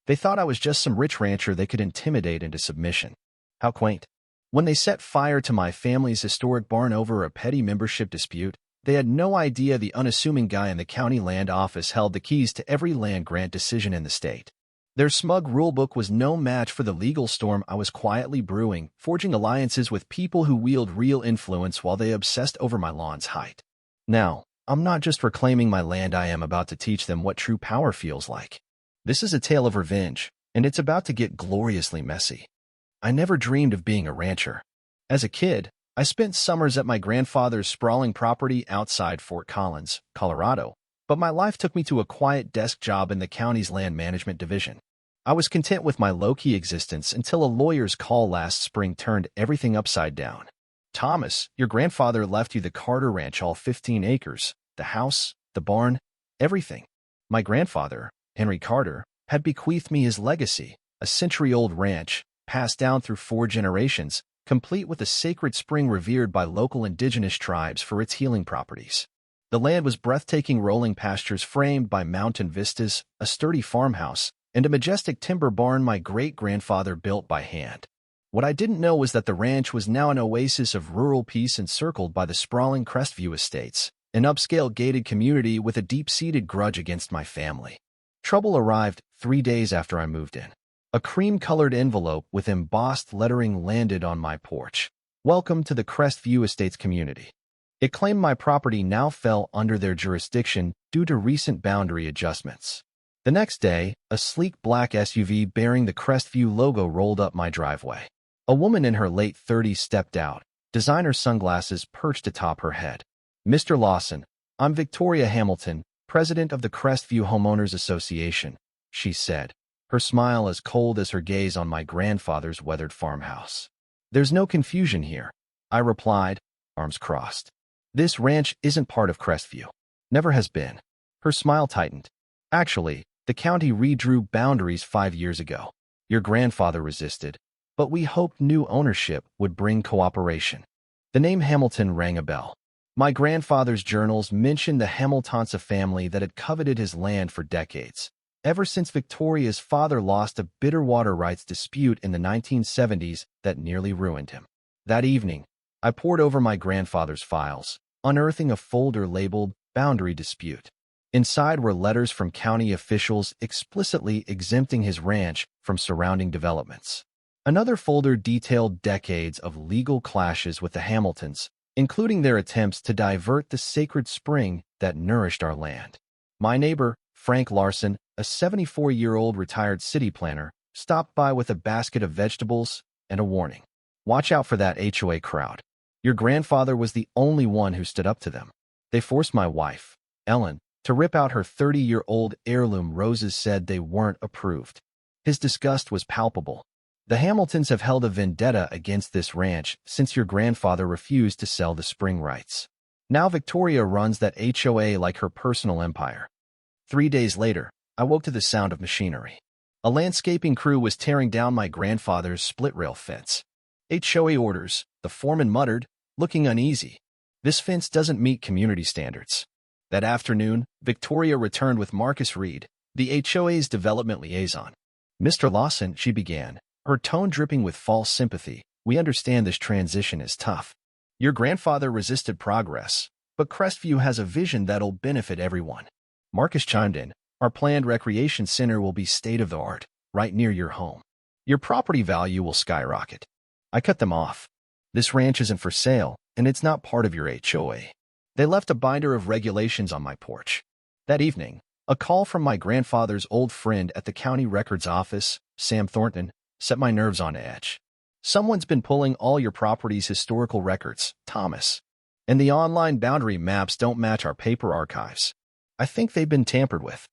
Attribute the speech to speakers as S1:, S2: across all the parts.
S1: They thought I was just some rich rancher they could intimidate into submission. How quaint. When they set fire to my family's historic barn over a petty membership dispute, they had no idea the unassuming guy in the county land office held the keys to every land grant decision in the state. Their smug rulebook was no match for the legal storm I was quietly brewing, forging alliances with people who wield real influence while they obsessed over my lawn's height. Now, I'm not just reclaiming my land, I am about to teach them what true power feels like. This is a tale of revenge, and it's about to get gloriously messy. I never dreamed of being a rancher. As a kid, I spent summers at my grandfather's sprawling property outside Fort Collins, Colorado, but my life took me to a quiet desk job in the county's land management division. I was content with my low-key existence until a lawyer's call last spring turned everything upside down. Thomas, your grandfather left you the Carter Ranch, all 15 acres, the house, the barn, everything. My grandfather, Henry Carter, had bequeathed me his legacy, a century-old ranch, passed down through 4 generations, complete with a sacred spring revered by local indigenous tribes for its healing properties. The land was breathtaking rolling pastures framed by mountain vistas, a sturdy farmhouse, and a majestic timber barn my great-grandfather built by hand. What I didn't know was that the ranch was now an oasis of rural peace encircled by the sprawling Crestview Estates, an upscale gated community with a deep-seated grudge against my family. Trouble arrived 3 days after I moved in. A cream-colored envelope with embossed lettering landed on my porch. Welcome to the Crestview Estates community. It claimed my property now fell under their jurisdiction due to recent boundary adjustments. The next day, a sleek black SUV bearing the Crestview logo rolled up my driveway. A woman in her late 30s stepped out, designer sunglasses perched atop her head. Mr. Lawson, I'm Victoria Hamilton, president of the Crestview Homeowners Association, she said, her smile as cold as her gaze on my grandfather's weathered farmhouse. There's no confusion here, I replied, arms crossed. This ranch isn't part of Crestview. Never has been. Her smile tightened. Actually, the county redrew boundaries 5 years ago. Your grandfather resisted, but we hoped new ownership would bring cooperation. The name Hamilton rang a bell. My grandfather's journals mentioned the Hamiltonsa family that had coveted his land for decades, ever since Victoria's father lost a bitter water rights dispute in the 1970s that nearly ruined him. That evening, I pored over my grandfather's files, unearthing a folder labeled Boundary Dispute. Inside were letters from county officials explicitly exempting his ranch from surrounding developments. Another folder detailed decades of legal clashes with the Hamiltons, including their attempts to divert the sacred spring that nourished our land. My neighbor, Frank Larson, a 74-year-old retired city planner, stopped by with a basket of vegetables and a warning. Watch out for that HOA crowd. Your grandfather was the only one who stood up to them. They forced my wife, Ellen, to rip out her 30-year-old heirloom roses, said they weren't approved. His disgust was palpable. The Hamiltons have held a vendetta against this ranch since your grandfather refused to sell the spring rights. Now Victoria runs that HOA like her personal empire. 3 days later, I woke to the sound of machinery. A landscaping crew was tearing down my grandfather's split-rail fence. HOA orders, the foreman muttered, looking uneasy. This fence doesn't meet community standards. That afternoon, Victoria returned with Marcus Reed, the HOA's development liaison. Mr. Lawson, she began, her tone dripping with false sympathy. We understand this transition is tough. Your grandfather resisted progress, but Crestview has a vision that'll benefit everyone. Marcus chimed in. Our planned recreation center will be state-of-the-art, right near your home. Your property value will skyrocket. I cut them off. This ranch isn't for sale, and it's not part of your HOA. They left a binder of regulations on my porch. That evening, a call from my grandfather's old friend at the county records office, Sam Thornton, set my nerves on edge. Someone's been pulling all your property's historical records, Thomas. And the online boundary maps don't match our paper archives. I think they've been tampered with.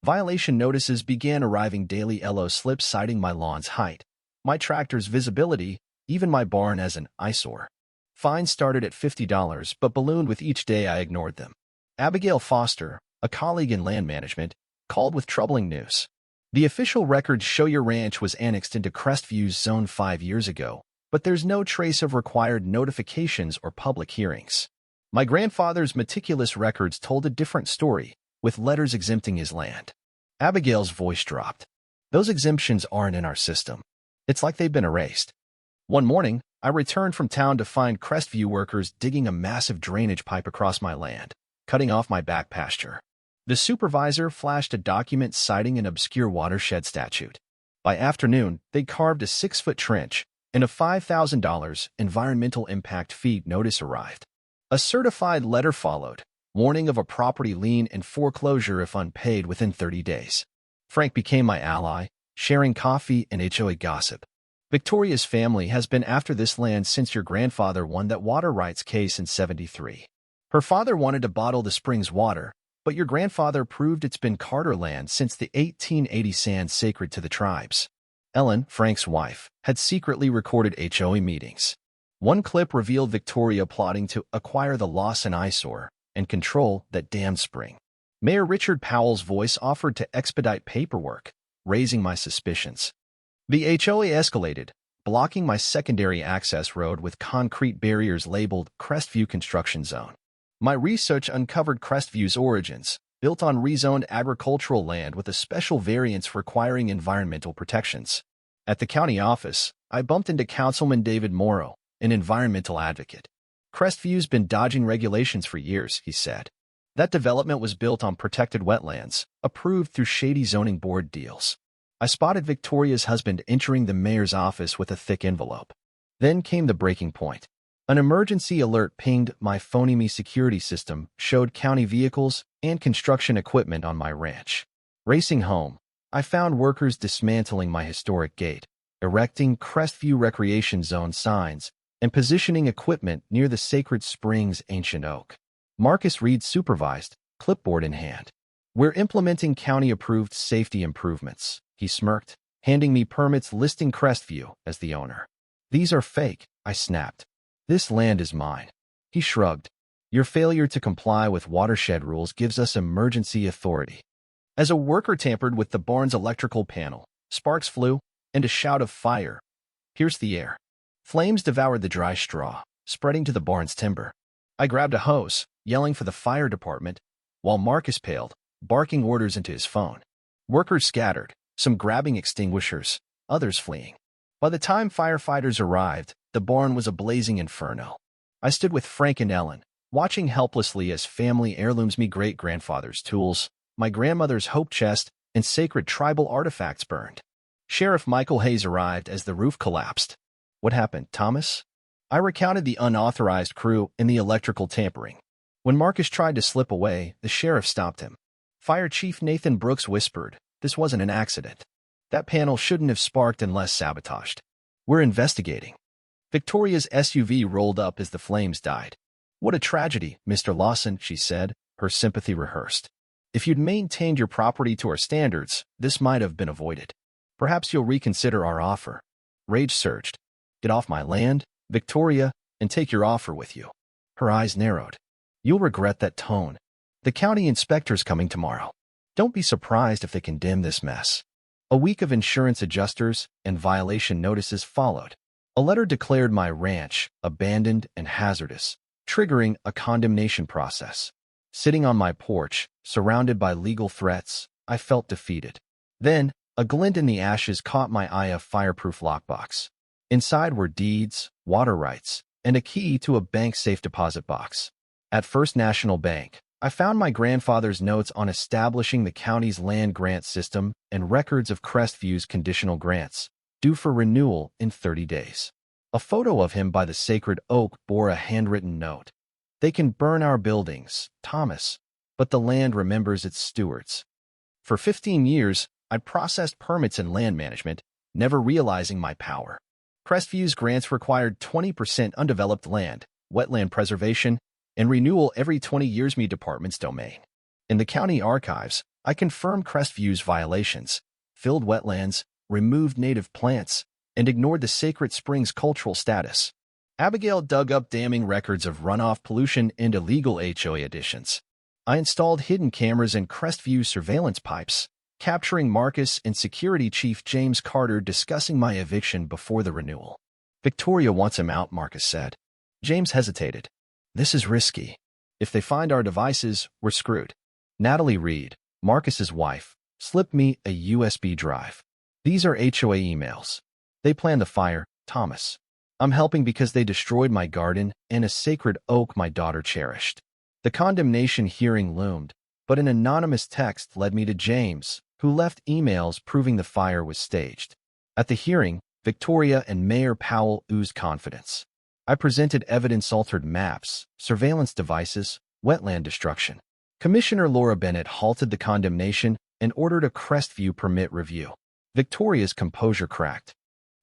S1: Violation notices began arriving daily. LO slips citing my lawn's height, my tractor's visibility, even my barn as an eyesore. Fines started at $50 but ballooned with each day I ignored them. Abigail Foster, a colleague in land management, called with troubling news. The official records show your ranch was annexed into Crestview's zone 5 years ago, but there's no trace of required notifications or public hearings. My grandfather's meticulous records told a different story, with letters exempting his land. Abigail's voice dropped. Those exemptions aren't in our system. It's like they've been erased. One morning, I returned from town to find Crestview workers digging a massive drainage pipe across my land, cutting off my back pasture. The supervisor flashed a document citing an obscure watershed statute. By afternoon, they'd carved a 6-foot trench, and a $5,000 environmental impact fee notice arrived. A certified letter followed, warning of a property lien and foreclosure if unpaid within 30 days. Frank became my ally, sharing coffee and HOA gossip. Victoria's family has been after this land since your grandfather won that water rights case in '73. Her father wanted to bottle the spring's water, but your grandfather proved it's been Carter land since the 1880 sand sacred to the tribes. Ellen, Frank's wife, had secretly recorded HOA meetings. One clip revealed Victoria plotting to acquire the Lawson eyesore and control that damned spring. Mayor Richard Powell's voice offered to expedite paperwork, raising my suspicions. The HOA escalated, blocking my secondary access road with concrete barriers labeled Crestview Construction Zone. My research uncovered Crestview's origins, built on rezoned agricultural land with a special variance requiring environmental protections. At the county office, I bumped into Councilman David Morrow, an environmental advocate. Crestview's been dodging regulations for years, he said. That development was built on protected wetlands, approved through shady zoning board deals. I spotted Victoria's husband entering the mayor's office with a thick envelope. Then came the breaking point. An emergency alert pinged my phony security system, showed county vehicles and construction equipment on my ranch. Racing home, I found workers dismantling my historic gate, erecting Crestview Recreation Zone signs, and positioning equipment near the Sacred Springs ancient oak. Marcus Reed supervised, clipboard in hand. We're implementing county-approved safety improvements, he smirked, handing me permits listing Crestview as the owner. These are fake, I snapped. This land is mine. He shrugged. Your failure to comply with watershed rules gives us emergency authority. As a worker tampered with the barn's electrical panel, sparks flew, and a shout of fire pierced the air. Flames devoured the dry straw, spreading to the barn's timber. I grabbed a hose, yelling for the fire department, while Marcus paled, barking orders into his phone. Workers scattered, some grabbing extinguishers, others fleeing. By the time firefighters arrived, the barn was a blazing inferno. I stood with Frank and Ellen, watching helplessly as family heirlooms, me great-grandfather's tools, my grandmother's hope chest, and sacred tribal artifacts burned. Sheriff Michael Hayes arrived as the roof collapsed. What happened, Thomas? I recounted the unauthorized crew and the electrical tampering. When Marcus tried to slip away, the sheriff stopped him. Fire Chief Nathan Brooks whispered, "This wasn't an accident. That panel shouldn't have sparked unless sabotaged. We're investigating." Victoria's SUV rolled up as the flames died. "What a tragedy, Mr. Lawson," she said, her sympathy rehearsed. "If you'd maintained your property to our standards, this might have been avoided. Perhaps you'll reconsider our offer." Rage surged. "Get off my land, Victoria, and take your offer with you." Her eyes narrowed. "You'll regret that tone. The county inspector's coming tomorrow. Don't be surprised if they condemn this mess." A week of insurance adjusters and violation notices followed. A letter declared my ranch abandoned and hazardous, triggering a condemnation process. Sitting on my porch, surrounded by legal threats, I felt defeated. Then, a glint in the ashes caught my eye, a fireproof lockbox. Inside were deeds, water rights, and a key to a bank safe deposit box. At First National Bank, I found my grandfather's notes on establishing the county's land grant system and records of Crestview's conditional grants, due for renewal in 30 days. A photo of him by the sacred oak bore a handwritten note. "They can burn our buildings, Thomas, but the land remembers its stewards." For 15 years, I processed permits in land management, never realizing my power. Crestview's grants required 20% undeveloped land, wetland preservation, and renewal every 20 years. Me department's domain. In the county archives, I confirmed Crestview's violations, filled wetlands, removed native plants, and ignored the Sacred Springs cultural status. Abigail dug up damning records of runoff pollution and illegal HOA additions. I installed hidden cameras in Crestview surveillance pipes, capturing Marcus and Security Chief James Carter discussing my eviction before the renewal. "Victoria wants him out," Marcus said. James hesitated. "This is risky. If they find our devices, we're screwed." Natalie Reed, Marcus's wife, slipped me a USB drive. These are HOA emails. They planned the fire, Thomas. I'm helping because they destroyed my garden and a sacred oak my daughter cherished. The condemnation hearing loomed, but an anonymous text led me to James, who left emails proving the fire was staged. At the hearing, Victoria and Mayor Powell oozed confidence. I presented evidence-altered maps, surveillance devices, wetland destruction. Commissioner Laura Bennett halted the condemnation and ordered a Crestview permit review. Victoria's composure cracked.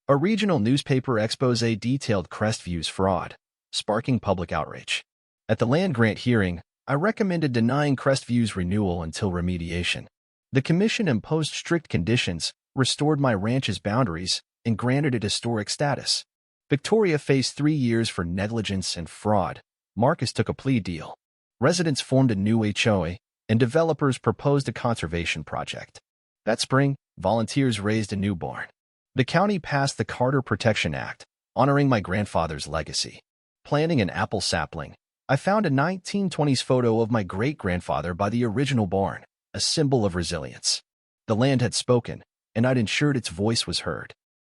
S1: A regional newspaper expose detailed Crestview's fraud, sparking public outrage. At the land grant hearing, I recommended denying Crestview's renewal until remediation. The commission imposed strict conditions, restored my ranch's boundaries, and granted it historic status. Victoria faced 3 years for negligence and fraud. Marcus took a plea deal. Residents formed a new HOA, and developers proposed a conservation project. That spring, volunteers raised a newborn. The county passed the Carter Protection Act, honoring my grandfather's legacy. Planting an apple sapling, I found a 1920s photo of my great-grandfather by the original barn, a symbol of resilience. The land had spoken, and I'd ensured its voice was heard.